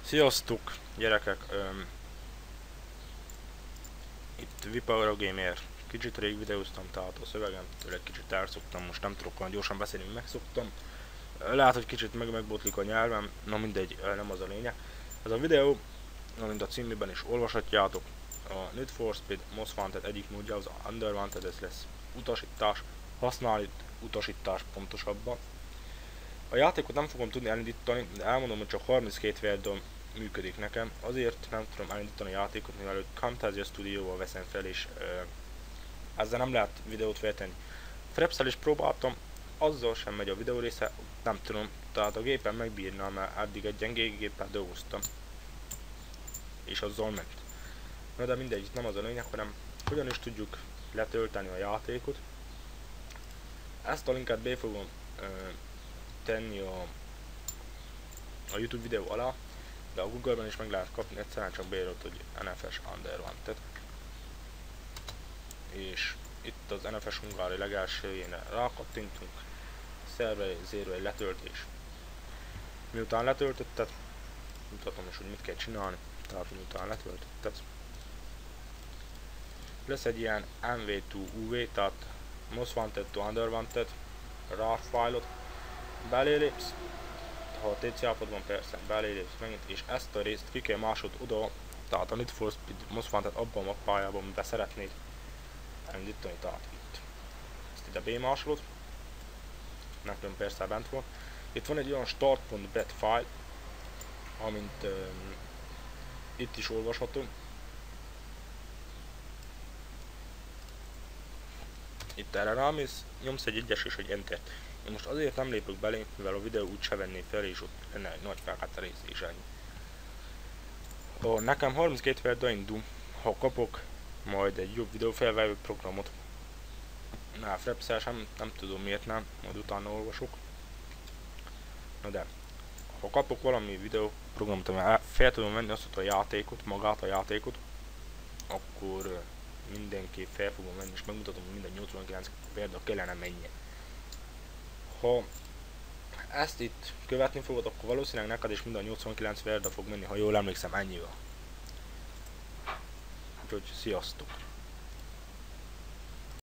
Sziasztok, gyerekek! Itt Vipower Gamer. Kicsit rég videóztam, tehát a szövegemtől egy kicsit elszoktam, most nem tudok olyan gyorsan beszélni, mint megszoktam. Lehet, hogy kicsit megbotlik a nyelvem, na mindegy, nem az a lényeg. Ez a videó, amint a címében is olvashatjátok, a Need for Speed Most Wanted egyik módja, az Under Wanted, ez lesz utasítás, használni utasítás pontosabban. A játékot nem fogom tudni elindítani, de elmondom, hogy csak 32 verdon működik nekem. Azért nem tudom elindítani a játékot, mivel Camtasia Studio-val veszem fel, és ezzel nem lehet videót feltenni. Frapszel is próbáltam, azzal sem megy a videó része, nem tudom, tehát a gépen megbírnám, mert eddig egy gyengé géppel dolgoztam. És azzal ment. Na de mindegy, itt nem az a lényeg, hanem hogyan is tudjuk letölteni a játékot. Ezt a linket be fogom tenni a YouTube videó alá, de a Google-ben is meg lehet kapni, egyszerűen csak beírod, hogy NFS Under Wanted. És itt az NFS Hungári legelsőjén rákattintunk, szervezésről egy letöltés. Miután letöltötted, mutatom is, hogy mit kell csinálni, tehát miután letöltötted. Lesz egy ilyen MV2UV, tehát Most Wanted to Under Wanted RAR fájlot, belélépsz, ha a TC állapotban persze belélépsz megint, és ezt a részt ki kell másod oda, tehát a Need for Speed Most Wanted abban a mappájában, amiben szeretnéd elindítani, tehát itt. Ezt ide bémásolod, nekem persze bent van. Itt van egy olyan start.bat file, amint itt is olvasható. Itt erre rámész, nyomsz egy egyes és egy entert. Én most azért nem lépök belé, mivel a videó úgy se venné fel, és ott lenne egy nagy felkátta rész és ennyi. Nekem 32 percre indul, ha kapok majd egy jobb videófelvevő programot. Frapszel sem, nem tudom miért nem, majd utána olvasok. Na de, ha kapok valami videóprogramot, amivel fel tudom venni azt a játékot, magát a játékot, akkor mindenképp fel fogom venni, és megmutatom, hogy minden 89 példa kellene menjen. Ha ezt itt követni fogod, akkor valószínűleg neked is minden 89 verda fog menni, ha jól emlékszem, ennyivel. Úgyhogy sziasztok!